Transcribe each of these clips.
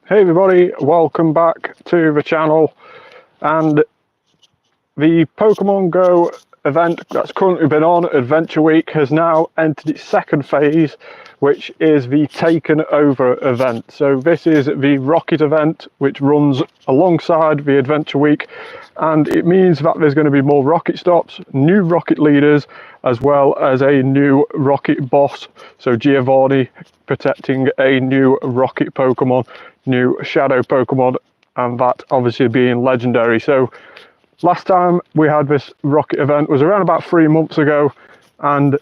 Hey everybody, welcome back to the channel. And the Pokemon GO event that's currently been on, Adventure Week, has now entered its second phase, which is the Taken Over event. So this is the Rocket event, which runs alongside the Adventure Week, and it means that there's going to be more Rocket stops, new Rocket leaders, as well as a new Rocket boss. So Giovanni protecting a new Rocket Pokemon, new Shadow Pokemon, and that obviously being legendary. So last time we had this Rocket event was around about 3 months ago, and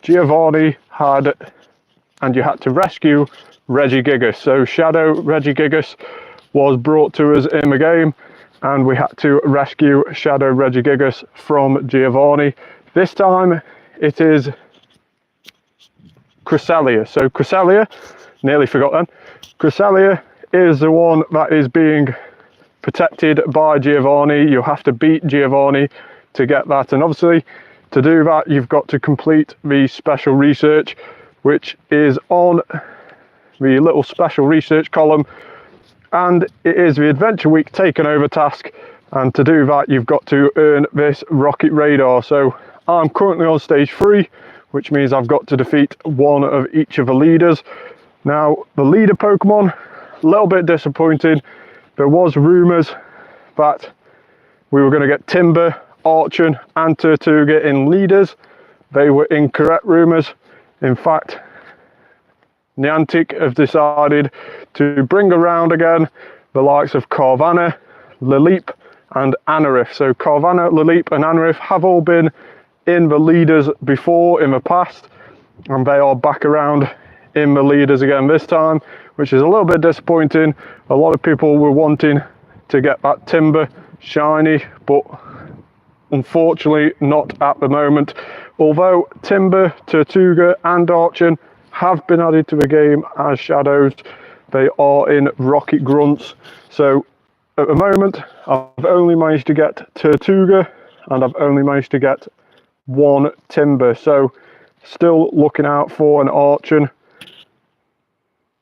Giovanni had, and you had to rescue Regigigas. So Shadow Regigigas was brought to us in the game, and we had to rescue Shadow Regigigas from Giovanni. This time it is Cresselia. So Cresselia, nearly forgot then. Cresselia is the one that is being protected by Giovanni. You have to beat Giovanni to get that, and obviously to do that you've got to complete the special research, which is on the little special research column, and it is the Adventure Week Taken Over task, and to do that you've got to earn this Rocket Radar. So I'm currently on stage 3, which means I've got to defeat one of each of the leaders. Now the leader Pokemon, a little bit disappointing. There was rumours that we were going to get Timber, Archon and Tortuga in leaders. They were incorrect rumours. In fact, Niantic have decided to bring around again the likes of Carvanha, Lileep and Anorith. So Carvanha, Lileep and Anorith have all been in the leaders before in the past, and they are back around in the leaders again this time, which is a little bit disappointing. A lot of people were wanting to get that Timber shiny, but unfortunately not at the moment. Although Timber, Tortuga and Archon have been added to the game as shadows, they are in Rocket Grunts. So at the moment I've only managed to get Tortuga and I've only managed to get one Timber, so still looking out for an Archon.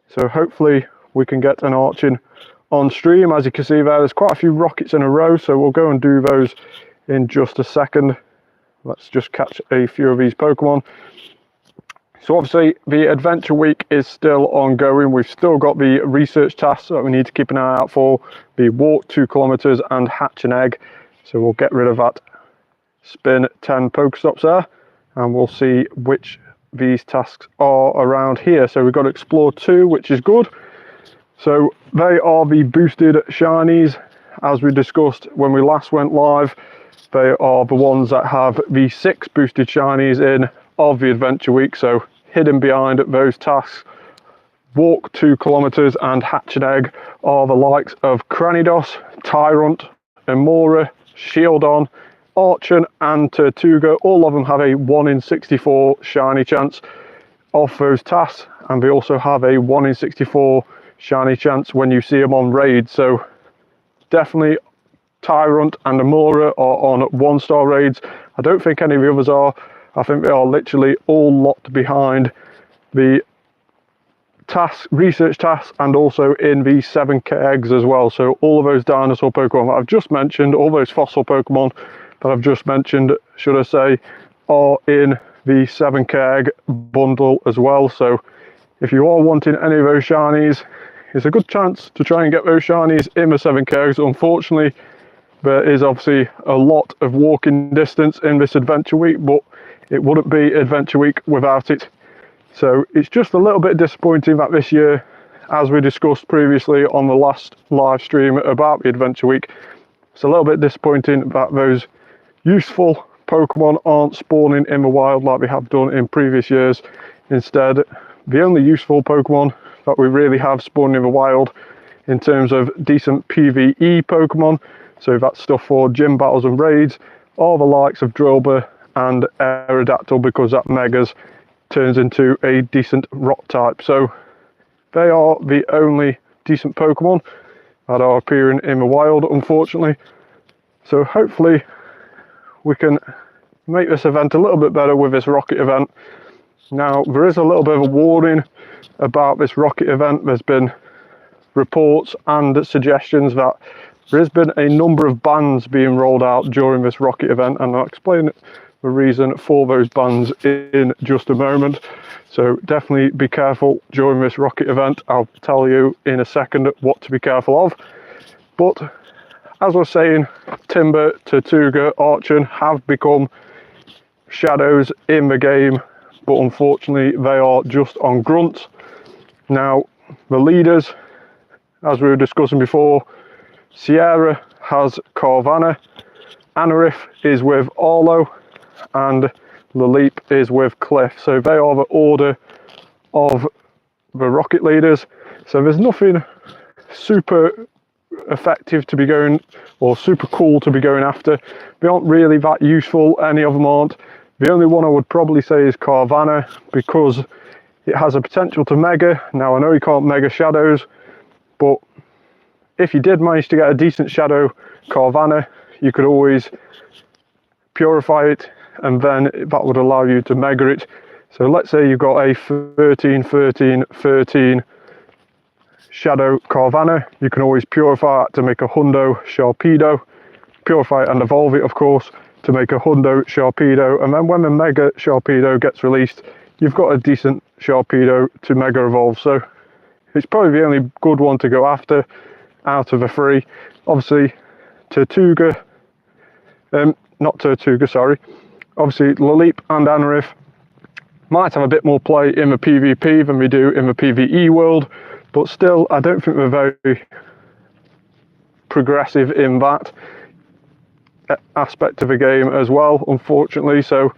So hopefully we can get an Archon on stream. As you can see there's quite a few Rockets in a row, so we'll go and do those in just a second. Let's just catch a few of these Pokemon. So obviously the Adventure Week is still ongoing. We've still got the research tasks that we need to keep an eye out for, the walk 2 kilometers and hatch an egg. So we'll get rid of that spin 10 Pokestops there, and we'll see which these tasks are around here. So we've got Explore 2, which is good. So they are the boosted shinies, as we discussed when we last went live. They are the ones that have the 6 boosted shinies in of the Adventure Week. So hidden behind those tasks, walk 2 kilometers and hatch an egg, are the likes of Cranidos, Tyrunt, Amaura, Shieldon, Archon and Tortuga. All of them have a 1 in 64 shiny chance off those tasks, and they also have a 1 in 64 shiny chance when you see them on raids. So definitely Tyrunt and Amaura are on 1-star raids. I don't think any of the others are. I think they are literally all locked behind the task, research tasks, and also in the 7k eggs as well. So all of those dinosaur Pokemon that I've just mentioned, all those fossil Pokemon that I've just mentioned, should I say, are in the 7k egg bundle as well. So if you are wanting any of those shinies, it's a good chance to try and get those shinies in the 7k eggs. Unfortunately, there is obviously a lot of walking distance in this Adventure Week, but it wouldn't be Adventure Week without it. So it's just a little bit disappointing that this year, as we discussed previously on the last live stream about the Adventure Week, it's a little bit disappointing that those useful Pokemon aren't spawning in the wild like we have done in previous years. Instead, the only useful Pokemon that we really have spawning in the wild in terms of decent PvE Pokemon, so that's stuff for gym battles and raids, are the likes of Drillbur and Aerodactyl, because that Megas turns into a decent rock type. So they are the only decent Pokemon that are appearing in the wild, unfortunately. So hopefully we can make this event a little bit better with this Rocket event. Now there is a little bit of a warning about this Rocket event. There's been reports and suggestions that there has been a number of bans being rolled out during this rocket event, and I'll explain the reason for those bans in just a moment. So definitely be careful during this rocket event. I'll tell you in a second what to be careful of. But as I was saying, Timber, Tortuga, Archon have become shadows in the game, but unfortunately they are just on grunts. Now the leaders, as we were discussing before, Sierra has Carvanha, Anarif is with Arlo, and Laleep is with Cliff. So they are the order of the rocket leaders. So there's nothing super effective to be going, or super cool to be going after. They aren't really that useful, any of them aren't. The only one I would probably say is Carvanha, because it has a potential to mega. Now I know you can't mega shadows, but if you did manage to get a decent shadow Carvanha, you could always purify it, and then that would allow you to mega it. So let's say you've got a 13, 13, 13 shadow Carvanha, you can always purify it to make a Hundo Sharpedo, purify it and evolve it of course to make a Hundo Sharpedo, and then when the Mega Sharpedo gets released, you've got a decent Sharpedo to Mega Evolve. So it's probably the only good one to go after out of the three. Obviously Tortuga, not Tortuga, sorry, obviously Laleep and Anarif might have a bit more play in the PvP than we do in the PvE world, but still I don't think they're very progressive in that aspect of the game as well, unfortunately. So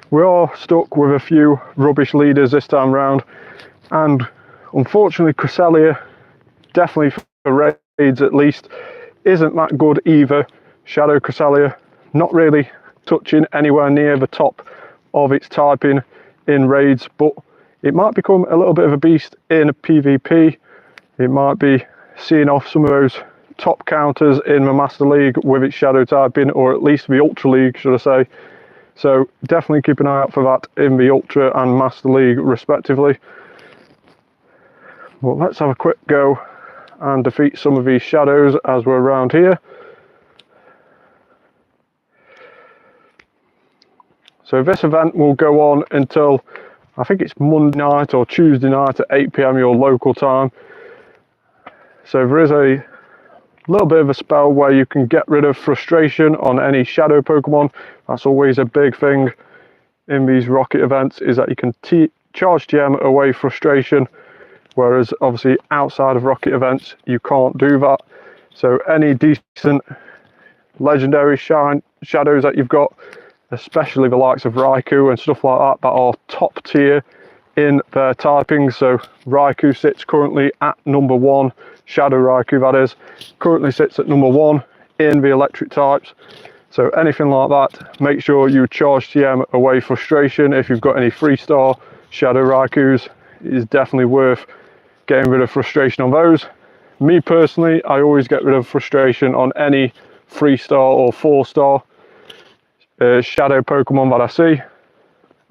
we are stuck with a few rubbish leaders this time round, and unfortunately Cresselia, definitely for raids at least, isn't that good either. Shadow Cresselia not really touching anywhere near the top of its typing in raids, but it might become a little bit of a beast in a PvP. It might be seeing off some of those top counters in the Master League with its shadow typing, or at least the Ultra League, should I say. So definitely keep an eye out for that in the Ultra and Master League respectively. Well, let's have a quick go and defeat some of these shadows as we're around here. So this event will go on until, I think it's Monday night or Tuesday night at 8 PM your local time. So there is a little bit of a spell where you can get rid of frustration on any shadow Pokemon. That's always a big thing in these rocket events, is that you can charge TM away frustration, whereas obviously outside of rocket events you can't do that. So any decent legendary shadows that you've got, especially the likes of Raikou and stuff like that, that are top tier in their typing. So Raikou sits currently at number 1, Shadow Raikou that is, currently sits at number 1 in the electric types. So anything like that, make sure you charge TM away frustration. If you've got any 3-star Shadow Raikous, it is definitely worth getting rid of frustration on those. Me personally, I always get rid of frustration on any 3-star or 4-star shadow Pokemon that I see,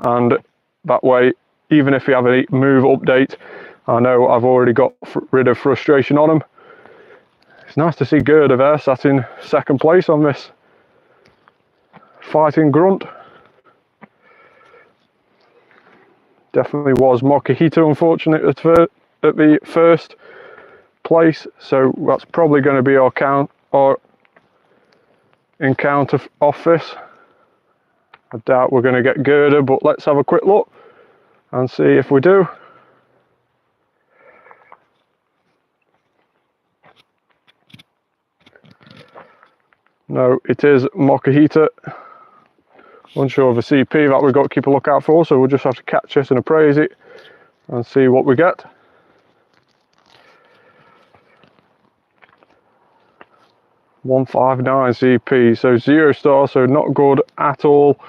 and that way, even if you have a move update, I know I've already got rid of frustration on them. It's nice to see Gerda there sat in 2nd place on this fighting grunt. Definitely was Mokuhito unfortunate at the 1st place, so that's probably going to be our encounter off this. I doubt we're going to get Gerda, but let's have a quick look and see if we do. No, it is Mokuhito. Unsure of the CP that we've got to keep a lookout for, so we'll just have to catch this and appraise it and see what we get. $159 CP, so 0-star, so not good at all.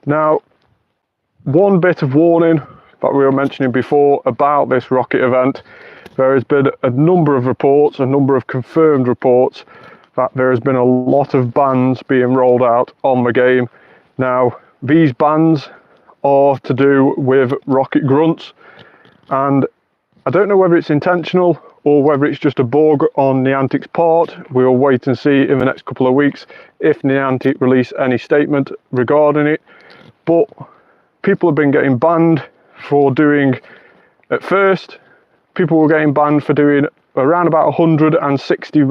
Now, one bit of warning that we were mentioning before about this rocket event, there has been a number of reports, a number of confirmed reports, that there has been a lot of bans being rolled out on the game. Now, these bans are to do with rocket grunts, and I don't know whether it's intentional or whether it's just a bug on Niantic's part. We'll wait and see in the next couple of weeks if Niantic release any statement regarding it. But people have been getting banned for doing, at first, people were getting banned for doing around about 160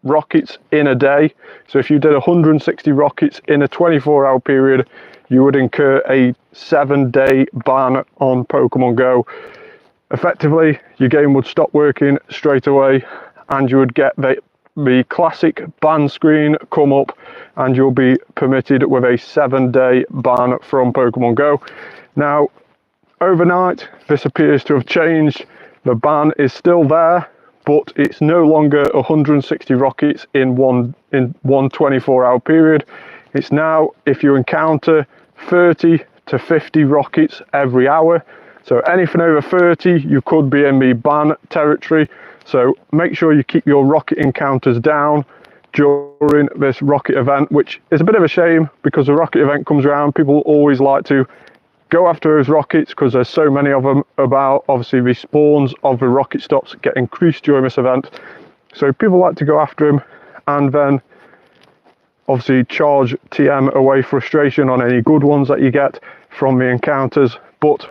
rockets in a day. So if you did 160 rockets in a 24-hour period, you would incur a 7-day ban on Pokemon Go. Effectively, your game would stop working straight away, and you would get the classic ban screen come up, and you'll be permitted with a 7-day ban from Pokemon Go. Now, overnight, this appears to have changed. The ban is still there, but it's no longer 160 rockets in one 24-hour period. It's now, if you encounter 30 to 50 rockets every hour. So anything over 30, you could be in the ban territory. So make sure you keep your rocket encounters down during this rocket event, which is a bit of a shame because the rocket event comes around. People always like to go after those rockets because there's so many of them about. Obviously, the spawns of the rocket stops get increased during this event. So people like to go after them and then obviously charge TM away frustration on any good ones that you get from the encounters. But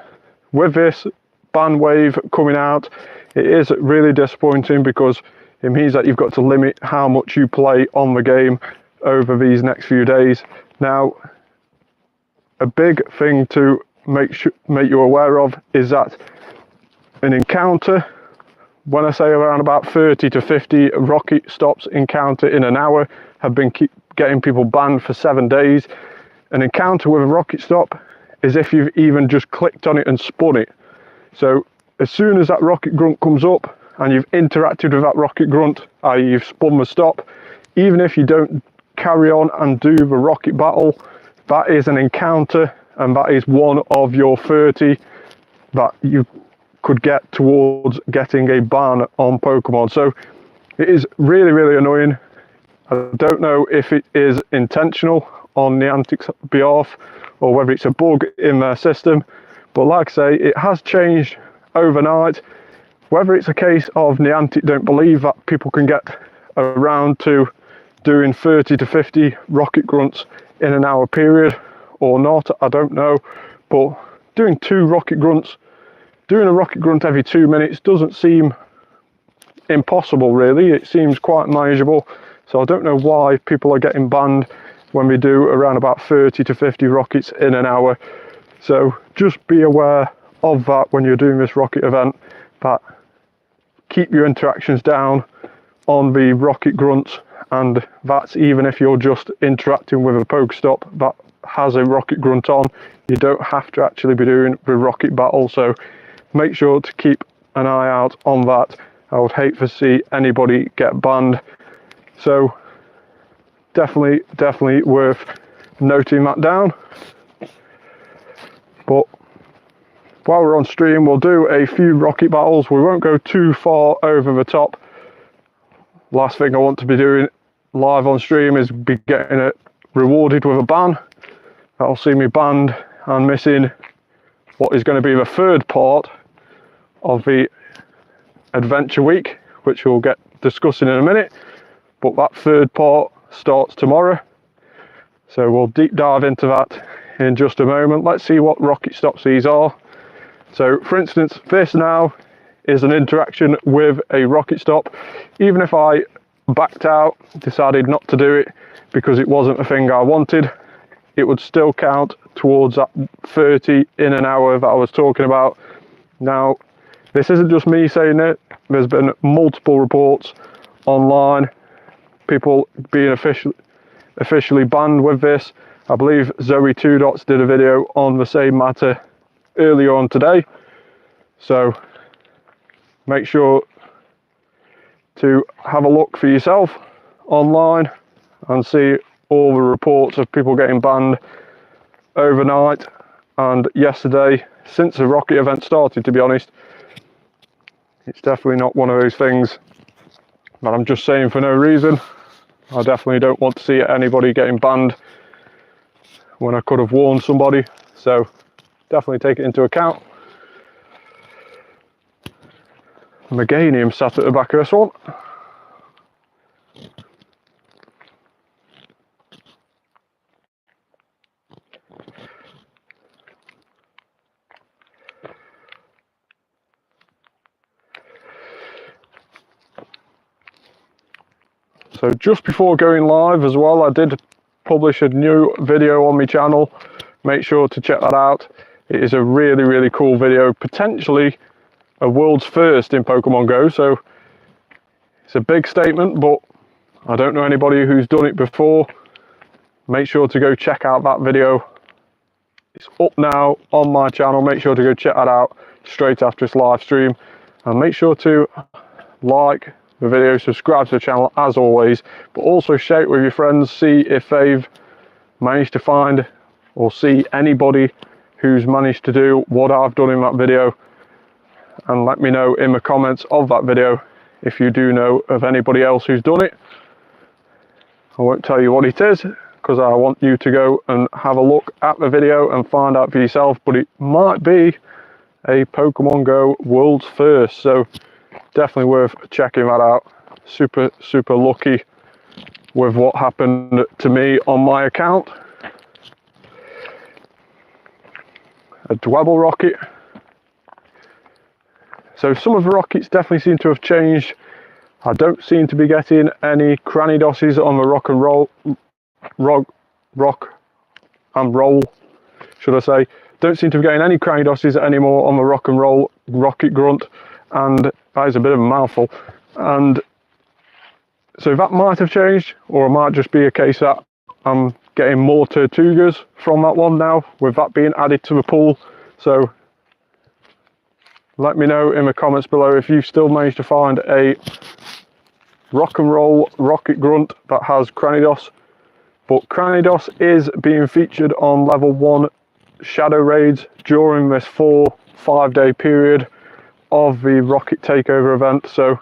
with this ban wave coming out, it is really disappointing because it means that you've got to limit how much you play on the game over these next few days. Now, a big thing to make you aware of is that an encounter, when I say around about 30 to 50 rocket stops encounter in an hour, have been getting people banned for 7 days. An encounter with a rocket stop is if you've even just clicked on it and spun it. So as soon as that rocket grunt comes up and you've interacted with that rocket grunt, i.e. you've spun the stop, even if you don't carry on and do the rocket battle, that is an encounter, and that is one of your 30 that you could get towards getting a ban on Pokemon. So it is really, really annoying. I don't know if it is intentional on Niantic's behalf or whether it's a bug in their system, but like I say, it has changed overnight. Whether it's a case of Niantic don't believe that people can get around to doing 30 to 50 rocket grunts in an hour period or not, I don't know. But doing 2 rocket grunts, doing a rocket grunt every 2 minutes doesn't seem impossible really. It seems quite manageable. So I don't know why people are getting banned when we do around about 30 to 50 rockets in an hour. So just be aware of that when you're doing this rocket event, that keep your interactions down on the rocket grunts, and that's even if you're just interacting with a Pokestop that has a rocket grunt on. You don't have to actually be doing the rocket battle, so make sure to keep an eye out on that. I would hate to see anybody get banned. So definitely worth noting that down. But while we're on stream, we'll do a few rocket battles. We won't go too far over the top. Last thing I want to be doing live on stream is be getting it rewarded with a ban. That'll see me banned and missing what is going to be the 3rd part of the adventure week, which we'll get discussing in a minute. But that 3rd part starts tomorrow, so we'll deep dive into that in just a moment. Let's see what rocket stops these are. So for instance, this now is an interaction with a rocket stop. Even if I backed out, decided not to do it because it wasn't a thing I wanted, it would still count towards that 30 in an hour that I was talking about. Now, this isn't just me saying it. There's been multiple reports online, people being officially banned with this. I believe Zoe 2 Dots did a video on the same matter earlier on today. So make sure to have a look for yourself online and see all the reports of people getting banned overnight and yesterday. Since the rocket event started, to be honest, it's definitely not one of those things that I'm just saying for no reason. I definitely don't want to see anybody getting banned when I could have warned somebody, so definitely take it into account. Meganium sat at the back of this one. So just before going live as well, I did publish a new video on my channel. Make sure to check that out. It is a really, really cool video, potentially a world's first in Pokemon Go. So it's a big statement, but I don't know anybody who's done it before. Make sure to go check out that video. It's up now on my channel. Make sure to go check that out straight after this live stream. And make sure to like the video, subscribe to the channel as always, but also share it with your friends, see if they've managed to find or see anybody who's managed to do what I've done in that video, and let me know in the comments of that video if you do know of anybody else who's done it. I won't tell you what it is because I want you to go and have a look at the video and find out for yourself, but it might be a Pokemon Go world's first, so definitely worth checking that out. Super lucky with what happened to me on my account. A Dwebble rocket. So some of the rockets definitely seem to have changed. I don't seem to be getting any Cranidoses on the rock and roll, should I say. Don't seem to be getting any Cranidoses anymore on the rock and roll rocket grunt, and that is a bit of a mouthful. And so that might have changed, or it might just be a case that I'm getting more Tortugas from that one now, with that being added to the pool. So let me know in the comments below if you've still managed to find a rock and roll rocket grunt that has Cranidos. But Cranidos is being featured on level 1 shadow raids during this 4-5 day period of the rocket takeover event, so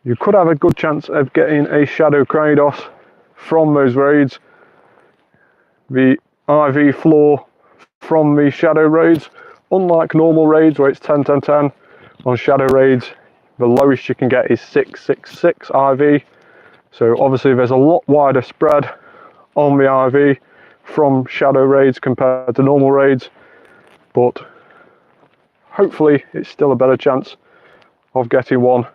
you could have a good chance of getting a shadow Cranidos from those raids. The IV floor from the shadow raids, unlike normal raids where it's 10-10-10, on shadow raids the lowest you can get is 666 IV. So obviously there's a lot wider spread on the IV from shadow raids compared to normal raids, but hopefully it's still a better chance of getting one,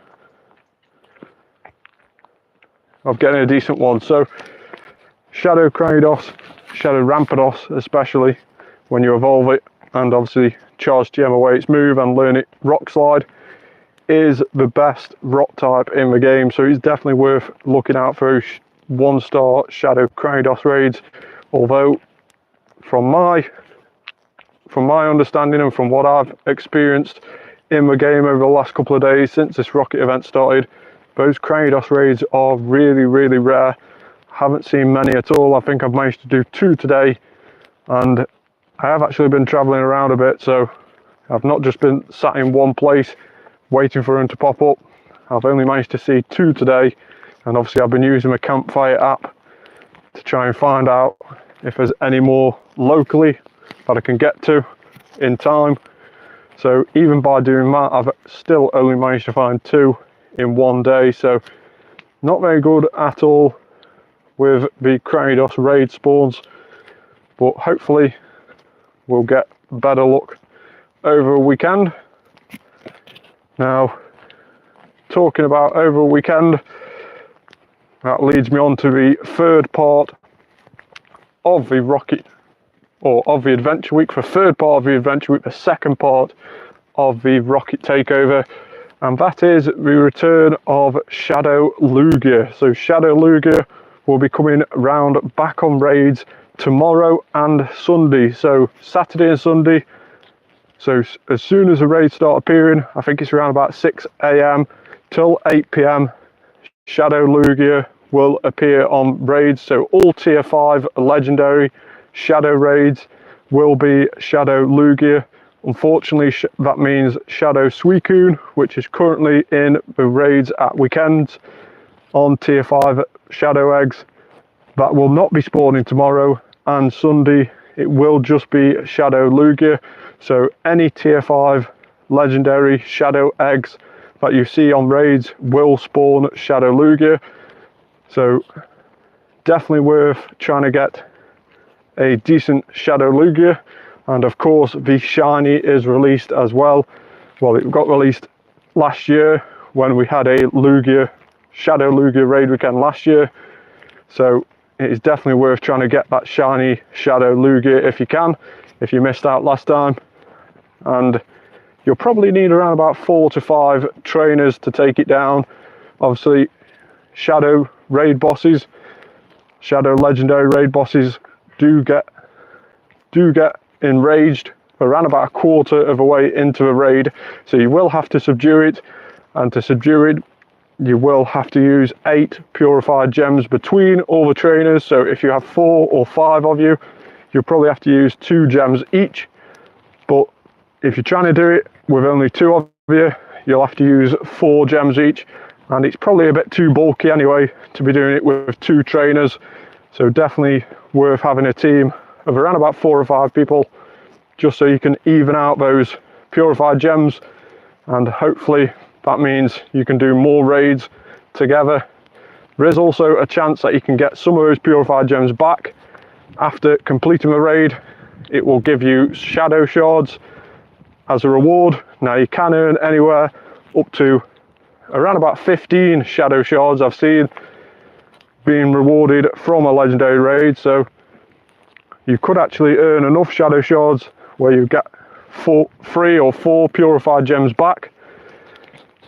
of getting a decent one. So Shadow Cranidos, Shadow Rampardos especially, when you evolve it and obviously charge TM away its move and learn it Rock Slide, is the best rock type in the game. So it's definitely worth looking out for 1-star Shadow Cranidos raids. Although from my understanding and from what I've experienced in the game over the last couple of days since this rocket event started, those Cranidos raids are really, really rare. Haven't seen many at all. I think I've managed to do 2 today, and I have actually been traveling around a bit, so I've not just been sat in one place waiting for them to pop up. I've only managed to see 2 today, and obviously I've been using the Campfire app to try and find out if there's any more locally that I can get to in time. So even by doing that, I've still only managed to find 2 in one day, so not very good at all with the Cranidos raid spawns, but hopefully we'll get better luck over a weekend. Now, talking about over a weekend, that leads me on to the third part of the rocket, or of the adventure week, the third part of the adventure week, the second part of the rocket takeover, and that is the return of Shadow Lugia. So Shadow Lugia will be coming round back on raids tomorrow and Sunday, so Saturday and Sunday. So as soon as the raids start appearing, I think it's around about 6 AM till 8 PM, Shadow Lugia will appear on raids. So all tier 5 legendary shadow raids will be Shadow Lugia. Unfortunately, that means Shadow Suicune, which is currently in the raids at weekends on tier 5 shadow eggs, that will not be spawning tomorrow and Sunday. It will just be Shadow Lugia. So any tier 5 legendary shadow eggs that you see on raids will spawn Shadow Lugia. So definitely worth trying to get a decent Shadow Lugia. And of course the shiny is released as well. Well, it got released last year when we had a Shadow Lugia raid weekend last year. So it is definitely worth trying to get that shiny Shadow Lugia if you can, if you missed out last time. And you'll probably need around about 4 to 5 trainers to take it down. Obviously, Shadow raid bosses, Shadow legendary raid bosses do get enraged around about a quarter of a way into a raid. So you will have to subdue it, and to subdue it, you will have to use 8 purified gems between all the trainers. So if you have 4 or 5 of you, you'll probably have to use 2 gems each. But if you're trying to do it with only 2 of you, you'll have to use 4 gems each, and it's probably a bit too bulky anyway to be doing it with 2 trainers. So definitely worth having a team of around about 4 or 5 people, just so you can even out those purified gems, and hopefully that means you can do more raids together. There is also a chance that you can get some of those purified gems back after completing the raid. It will give you shadow shards as a reward. Now you can earn anywhere up to around about 15 shadow shards I've seen being rewarded from a legendary raid. So you could actually earn enough shadow shards where you get 3 or 4 purified gems back.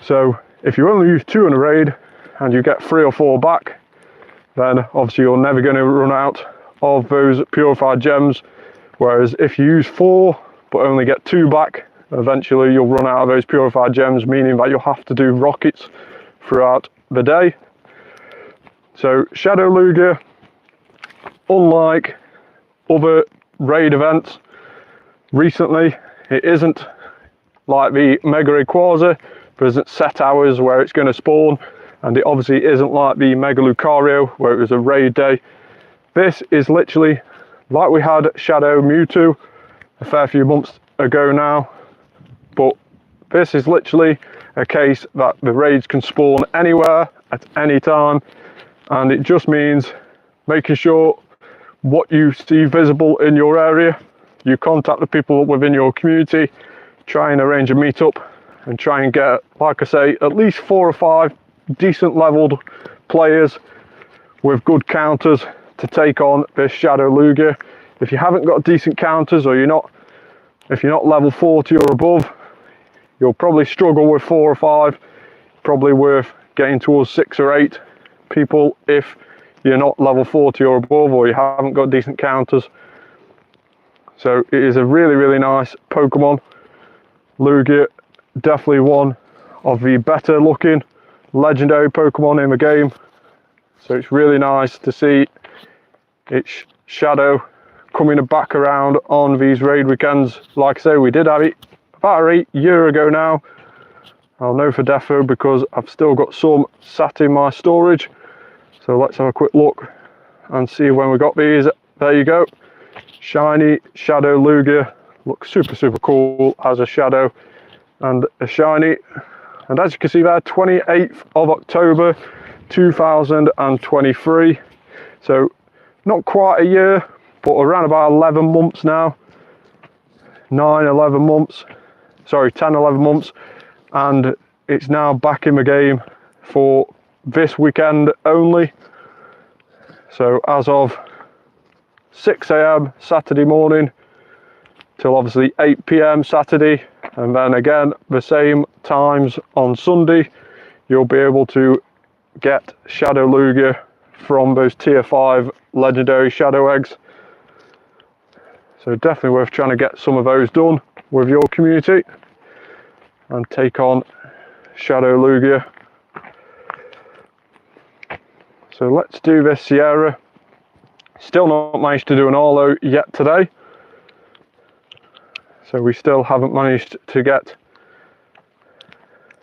So if you only use 2 in a raid and you get 3 or 4 back, then obviously you're never going to run out of those purified gems. Whereas if you use 4 but only get 2 back, eventually you'll run out of those purified gems, meaning that you'll have to do rockets throughout the day. So Shadow Lugia, unlike other raid events recently, it isn't like the Mega Rayquaza. There isn't set hours where it's going to spawn, and it obviously isn't like the Mega Lucario where it was a raid day. This is literally like we had Shadow Mewtwo a fair few months ago now, but this is literally a case that the raids can spawn anywhere at any time, and it just means making sure what you see visible in your area, you contact the people within your community, try and arrange a meetup, and try and get, like I say, at least 4 or 5 decent leveled players with good counters to take on this Shadow Lugia. If you haven't got decent counters, or if you're not level 40 or above, you'll probably struggle with 4 or 5. Probably worth getting towards 6 or 8 people if you're not level 40 or above, or you haven't got decent counters. So it is a really, really nice Pokemon. Lugia, definitely one of the better looking legendary Pokemon in the game. So it's really nice to see its shadow coming back around on these raid weekends. Like I say, we did have it about a year ago now. I'll know for defo because I've still got some sat in my storage. So let's have a quick look and see when we got these. There you go. Shiny Shadow Lugia. Looks super, super cool as a shadow and a shiny. And as you can see there, 28th of October 2023. So not quite a year, but around about 11 months now. 11 months. Sorry, 10, 11 months. And it's now back in the game for this weekend only. So as of 6 AM Saturday morning till obviously 8 PM Saturday, and then again the same times on Sunday, you'll be able to get Shadow Lugia from those tier 5 legendary shadow eggs. So definitely worth trying to get some of those done with your community and take on Shadow Lugia. So let's do this Sierra. Still not managed to do an Arlo yet today. So we still haven't managed to get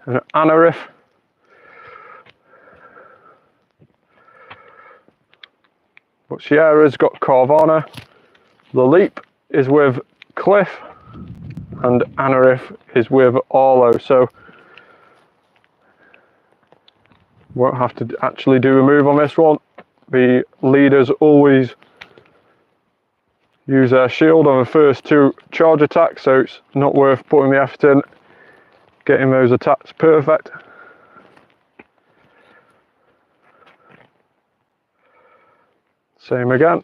an Anorith. But Sierra's got Carvana. The Leap is with Cliff, and Anorith is with Arlo. So Won't have to actually do a move on this one. The leaders always use their shield on the first 2 charge attacks, so it's not worth putting the effort in getting those attacks perfect. Same again.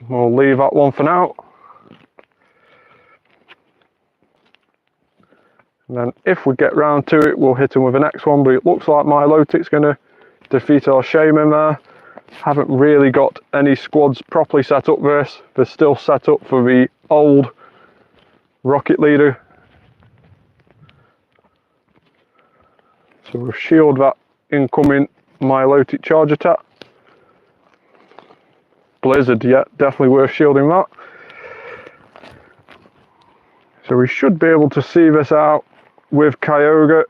We'll leave that one for now. And then if we get round to it, we'll hit him with the next one, but it looks like Milotic's going to defeat our Shaman there. Haven't really got any squads properly set up for this. They're still set up for the old Rocket Leader. So we'll shield that incoming Milotic charge attack. Blizzard, yeah, definitely worth shielding that. So we should be able to see this out with Kyogre.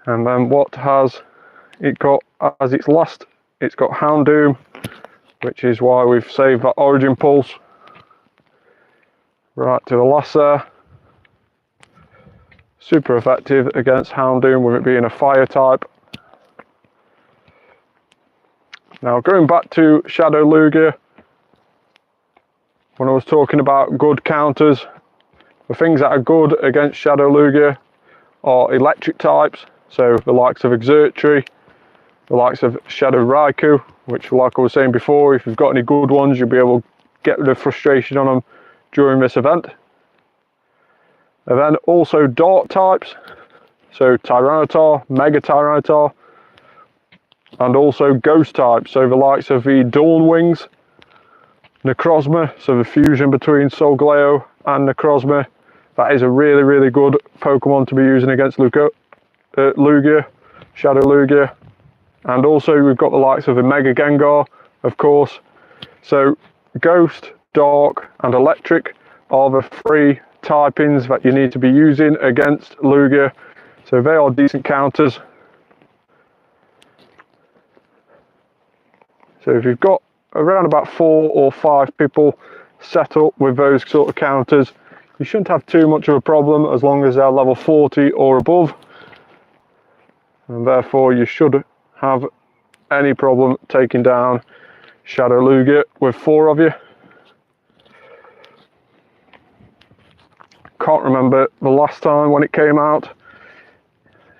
And then what has it got as its last? It's got Houndoom, which is why we've saved that Origin Pulse. Right to the last there. Super effective against Houndoom with it being a fire type. Now going back to Shadow Lugia, when I was talking about good counters, the things that are good against Shadow Lugia are electric types, so the likes of Exertree, the likes of Shadow Raikou, which like I was saying before, if you've got any good ones, you'll be able to get rid of frustration on them during this event. And then also dark types, so Tyranitar, Mega Tyranitar, and also ghost types, so the likes of the Dawn Wings, Necrozma, so the fusion between Solgaleo and Necrozma. That is a really, really good Pokemon to be using against Lugia, Shadow Lugia. And also we've got the likes of the Mega Gengar, of course. So Ghost, Dark and Electric are the 3 typings that you need to be using against Lugia. So they are decent counters. So if you've got around about 4 or 5 people set up with those sort of counters, you shouldn't have too much of a problem as long as they're level 40 or above. And therefore you should have any problem taking down Shadow Lugia with 4 of you. Can't remember the last time when it came out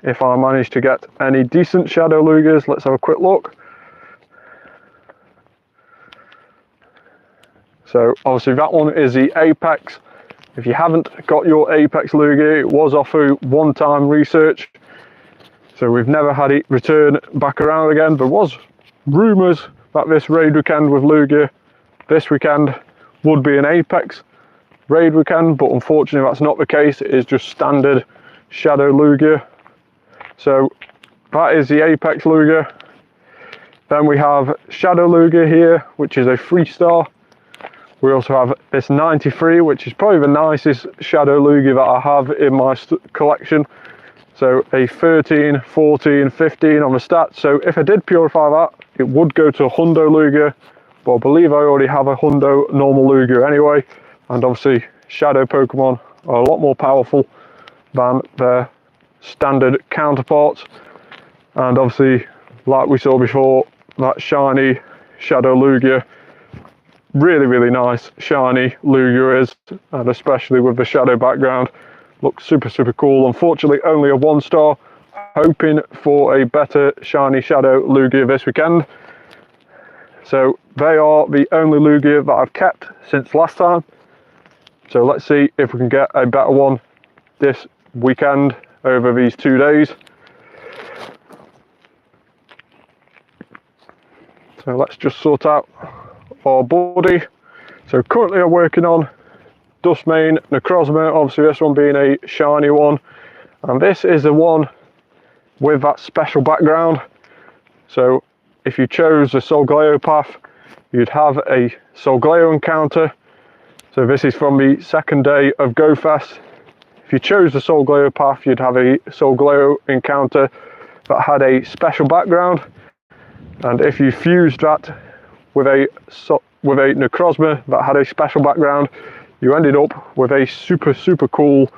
if I managed to get any decent Shadow Lugias. Let's have a quick look. So obviously that one is the Apex. If you haven't got your Apex Lugia, it was off a one-time research. So we've never had it return back around again. There was rumours that this raid weekend with Lugia, this weekend, would be an Apex raid weekend, but unfortunately that's not the case. It is just standard Shadow Lugia. So that is the Apex Lugia. Then we have Shadow Lugia here, which is a 3-star. We also have this 93, which is probably the nicest Shadow Lugia that I have in my collection. So a 13, 14, 15 on the stats. So if I did purify that, it would go to a Hundo Lugia, but I believe I already have a Hundo normal Lugia anyway. And obviously Shadow Pokemon are a lot more powerful than their standard counterparts. And obviously, like we saw before, that shiny Shadow Lugia, really, really nice shiny Lugia is, and especially with the shadow background, looks super, super cool. Unfortunately, only a 1-star. Hoping for a better shiny Shadow Lugia this weekend. So they are the only Lugia that I've kept since last time. So let's see if we can get a better one this weekend over these 2 days. So let's just sort out our body. So currently I'm working on Dustmane Necrozma, obviously this one being a shiny one, and this is the one with that special background. So if you chose the Solgaleo path, you'd have a Solgaleo encounter. So this is from the second day of Go Fest. If you chose the Solgaleo path, you'd have a Solgaleo encounter that had a special background, and if you fused that with a Necrozma that had a special background, you ended up with a super, super cool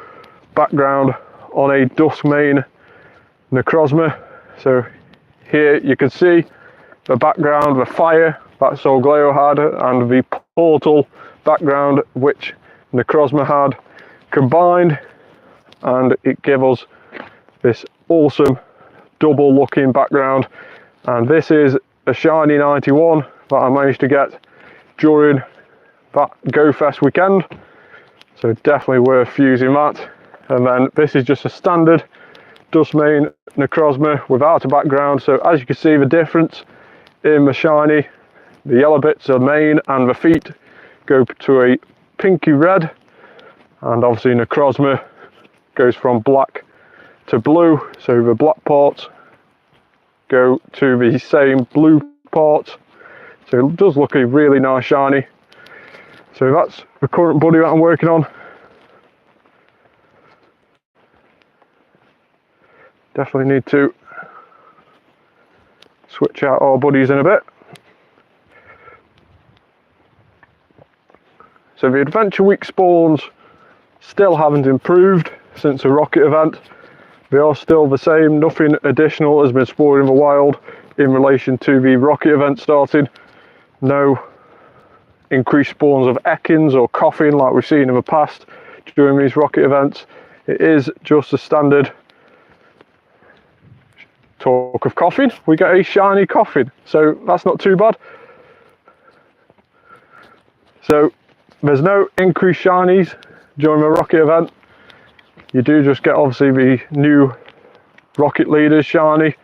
background on a Dustmane Necrozma. So here you can see the background, the fire that Solgleo had, and the portal background which Necrozma had combined, and it gave us this awesome double looking background. And this is a shiny 91 that I managed to get during that Go Fest weekend, so definitely worth fusing that. And then this is just a standard Dustmane Necrozma without a background. So as you can see, the difference in the shiny, the yellow bits are mane and the feet go to a pinky red, and obviously Necrozma goes from black to blue, so the black parts go to the same blue parts, so it does look a really nice shiny. So that's the current buddy that I'm working on. Definitely need to switch out our buddies in a bit. So the Adventure Week spawns still haven't improved since the Rocket event. They are still the same, nothing additional has been spawned in the wild in relation to the Rocket event starting. No increased spawns of Ekans or Coffin like we've seen in the past during these Rocket events. It is just a standard. Talk of Coffin, we get a shiny Coffin, so that's not too bad. So there's no increased shinies during the Rocket event. You do just get obviously the new Rocket Leaders shiny.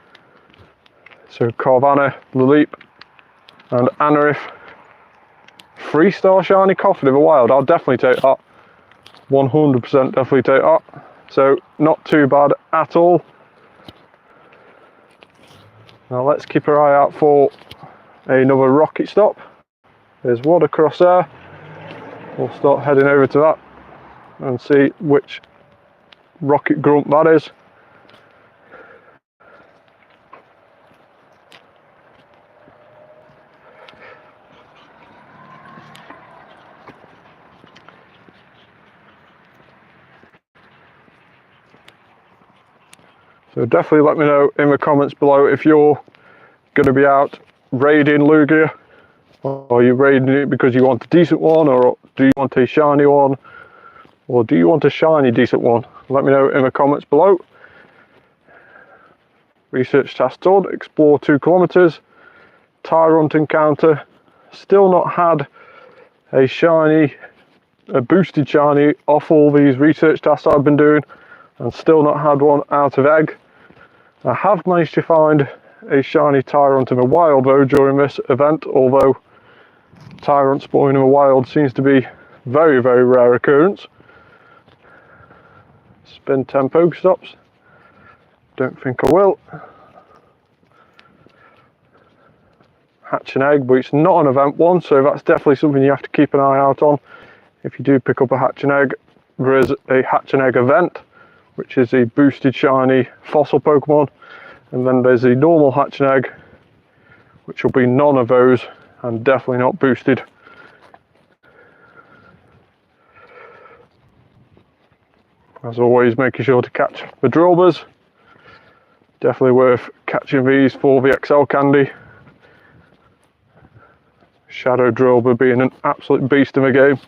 So Carvanha, Laleep and Anorith. 3-star shiny Coffin in the wild, I'll definitely take that. 100% definitely take that. So not too bad at all. Now let's keep our eye out for another rocket stop. There's one across there. We'll start heading over to that and see which rocket grunt that is. So definitely let me know in the comments below if you're going to be out raiding Lugia. Are you raiding it because you want a decent one, or do you want a shiny one, or do you want a shiny decent one? Let me know in the comments below. Research task done, explore 2 kilometers, Tyrunt encounter. Still not had a shiny, a boosted shiny off all these research tasks I've been doing, and still not had one out of egg. I have managed to find a shiny Tyrunt in the wild though during this event, although Tyrunt spawning in the wild seems to be very, very rare occurrence. Spin 10 Pokestops. Don't think I will. Hatch an egg, but it's not an event one, so that's definitely something you have to keep an eye out on. If you do pick up a hatch and egg, there is a hatch and egg event, which is a boosted shiny fossil Pokemon, and then there's a normal hatch and egg, which will be none of those and definitely not boosted. As always, making sure to catch the Drilbers. Definitely worth catching these for the XL candy. Shadow Drilber being an absolute beast in the game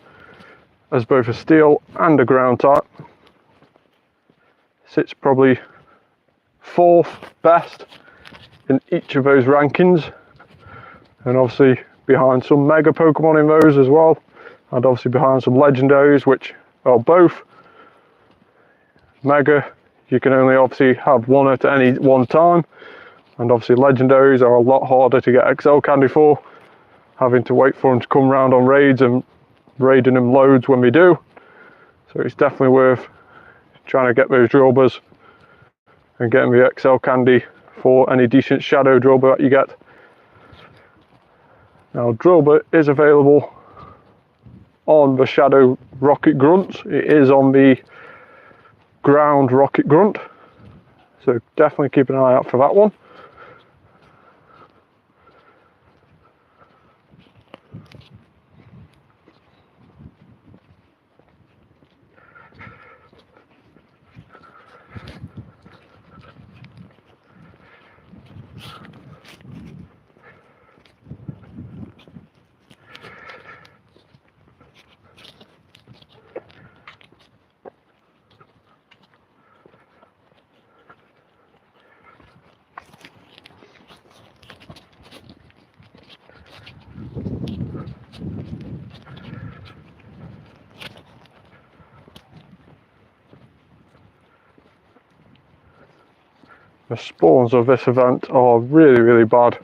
as both a steel and a ground type. Sits probably 4th best in each of those rankings, and obviously behind some mega Pokemon in those as well, and obviously behind some legendaries, which are both mega. You can only obviously have one at any one time, and obviously legendaries are a lot harder to get XL candy for, having to wait for them to come round on raids and raiding them loads when we do. So it's definitely worth trying to get those Drilbers and getting the XL candy for any decent Shadow Drilber that you get. Now Drilber is available on the Shadow Rocket Grunts. It is on the ground Rocket Grunt, so definitely keep an eye out for that one. The spawns of this event are really, really bad.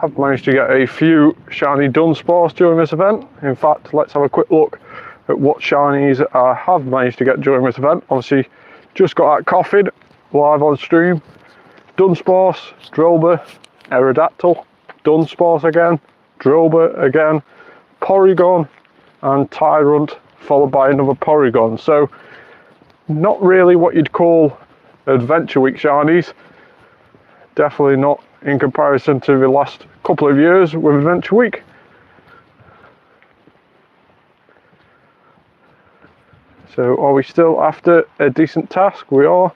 Have managed to get a few shiny Dunsparce during this event. In fact, let's have a quick look at what shinies I have managed to get during this event. Obviously, just got that coffin live on stream. Dunsparce, Drillbur, Aerodactyl, Dunsparce again, Drillbur again, Porygon, and Tyrunt, followed by another Porygon. So, not really what you'd call Adventure Week shinies. Definitely not in comparison to the last couple of years with Adventure Week. So are we still after a decent task? We are.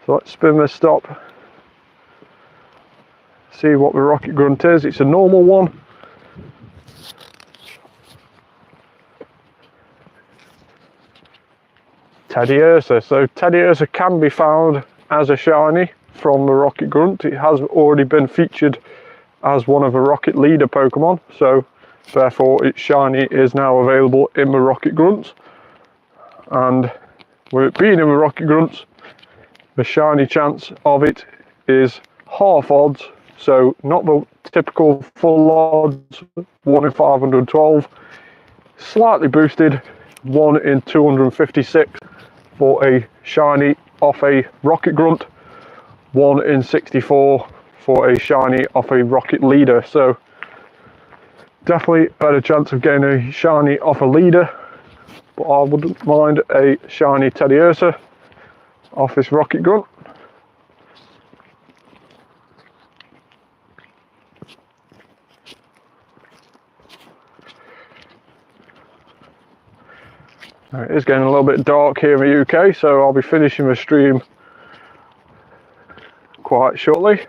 So let's spin this stop. See what the Rocket Grunt is. It's a normal one. Teddiursa. So Teddiursa can be found as a shiny from the Rocket Grunt. It has already been featured as one of the Rocket Leader Pokemon, so therefore its shiny is now available in the Rocket Grunts. And with it being in the Rocket Grunts, the shiny chance of it is half odds, so not the typical full odds, 1 in 512, slightly boosted, 1 in 256 for a shiny off a Rocket Grunt, 1 in 64 for a shiny off a Rocket Leader. So definitely better chance of getting a shiny off a leader, but I wouldn't mind a shiny Teddiursa off this Rocket Grunt. Now, it is getting a little bit dark here in the UK, so I'll be finishing the stream quite shortly,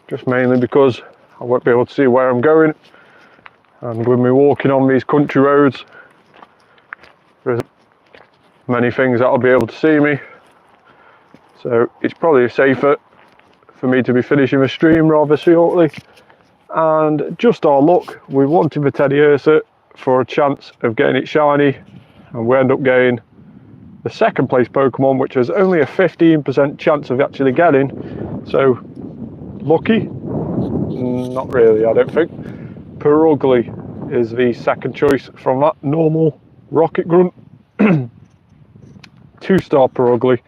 just mainly because I won't be able to see where I'm going, and with me walking on these country roads there's many things that'll be able to see me, so it's probably safer for me to be finishing the stream rather shortly. And just our luck, we wanted the Teddiursa for a chance of getting it shiny, and we end up getting the second place Pokemon, which has only a 15% chance of actually getting. So lucky? Not really, I don't think. Perugly is the second choice from that normal Rocket Grunt. 2-star Perugly,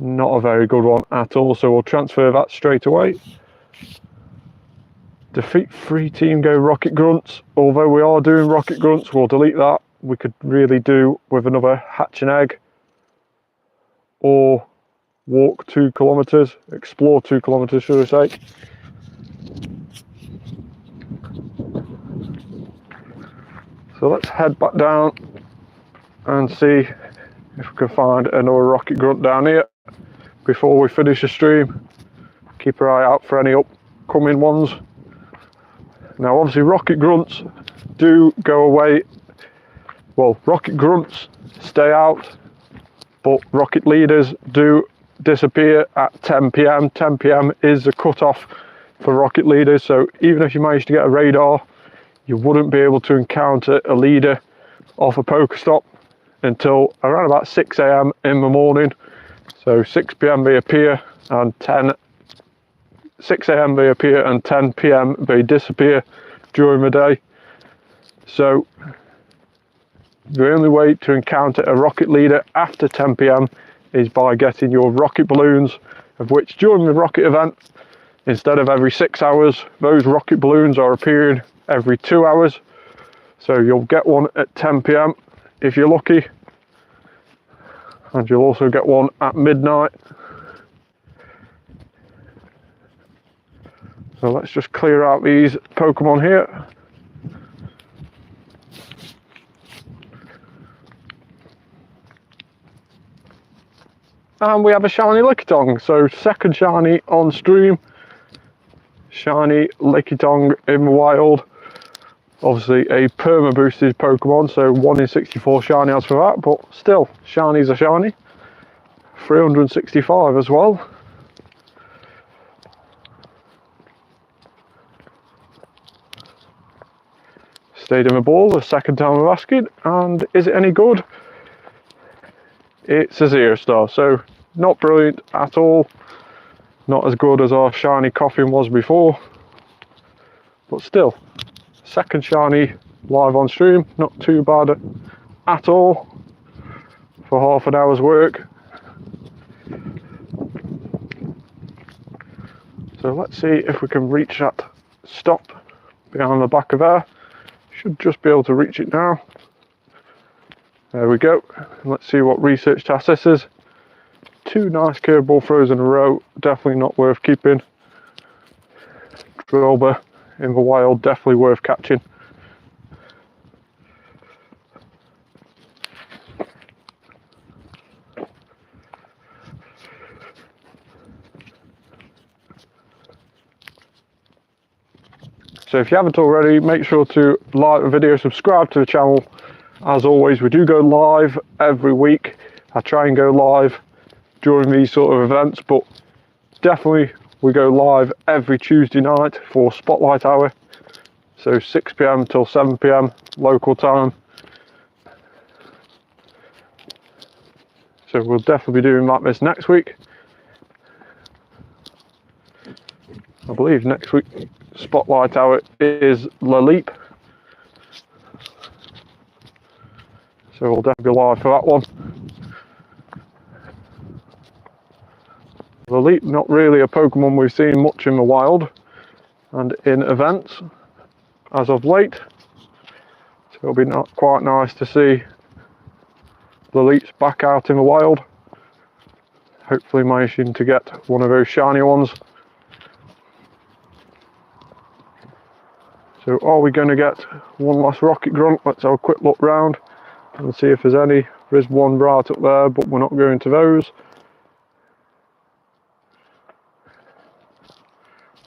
not a very good one at all, so we'll transfer that straight away. Defeat 3 Team Go Rocket Grunts. Although we are doing Rocket Grunts, we'll delete that. We could really do with another hatch and egg, or walk 2 kilometers, explore 2 kilometers should I say. So let's head back down and see if we can find another Rocket Grunt down here before we finish the stream. Keep our eye out for any upcoming ones. Now obviously Rocket Grunts do go away, well, Rocket Grunts stay out, but Rocket Leaders do disappear at 10 PM. 10 PM is the cutoff for Rocket Leaders, so even if you manage to get a radar, you wouldn't be able to encounter a leader off a Pokestop until around about 6 AM in the morning. So 6 PM they appear, and 6 AM they appear, and 10 PM they disappear during the day. So the only way to encounter a Rocket Leader after 10 PM is by getting your rocket balloons, of which during the rocket event, instead of every 6 hours, those rocket balloons are appearing every 2 hours. So you'll get one at 10 PM if you're lucky, and you'll also get one at midnight. So let's just clear out these Pokemon here. And we have a shiny Lickitung, so second shiny on stream. Shiny Lickitung in the wild. Obviously a perma boosted Pokemon, so 1 in 64 shiny odds for that, but still, shinies are shiny. 365 as well. Stayed in the ball the second time of asking, and is it any good? It's a 0-star, so not brilliant at all. Not as good as our shiny Coffin was before, but still, second shiny live on stream, not too bad at all for half an hour's work. So let's see if we can reach that stop behind the back of there. Should just be able to reach it now. There we go. Let's see what research task this is. 2 nice curveball throws in a row, definitely not worth keeping. Drober in the wild, definitely worth catching. So if you haven't already, make sure to like the video, subscribe to the channel. As always, we do go live every week. I try and go live during these sort of events, but definitely we go live every Tuesday night for Spotlight Hour. So 6 PM till 7 PM local time. So we'll definitely be doing like this next week. I believe next week Spotlight Hour is La Leap. So we'll definitely be live for that one. La Leap, not really a Pokemon we've seen much in the wild and in events as of late. So it'll be quite nice to see La Leap's back out in the wild. Hopefully managing to get one of those shiny ones. So are we going to get one last rocket grunt? Let's have a quick look round and see if there's any. There is one right up there, but we're not going to those.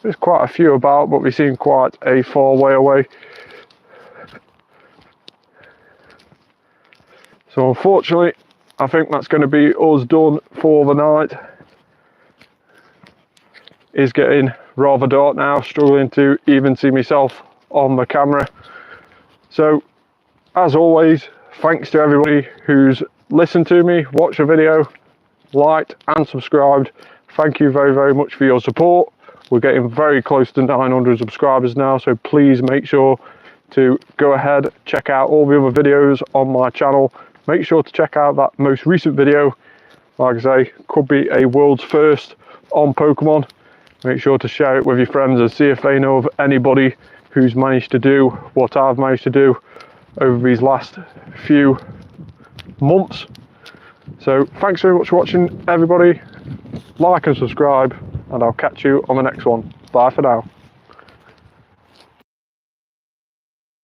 There's quite a few about, but we seem quite a far way away. So unfortunately, I think that's going to be us done for the night. It's getting rather dark now, struggling to even see myself on the camera. So as always, thanks to everybody who's listened to me, watched the video, liked and subscribed. Thank you very, very much for your support. We're getting very close to 900 subscribers now, so please make sure to go ahead, check out all the other videos on my channel. Make sure to check out that most recent video. Like I say, could be a world's first on Pokemon. Make sure to share it with your friends and see if they know of anybody who's managed to do what I've managed to do over these last few months. So thanks very much for watching, everybody. Like and subscribe, and I'll catch you on the next one. Bye for now.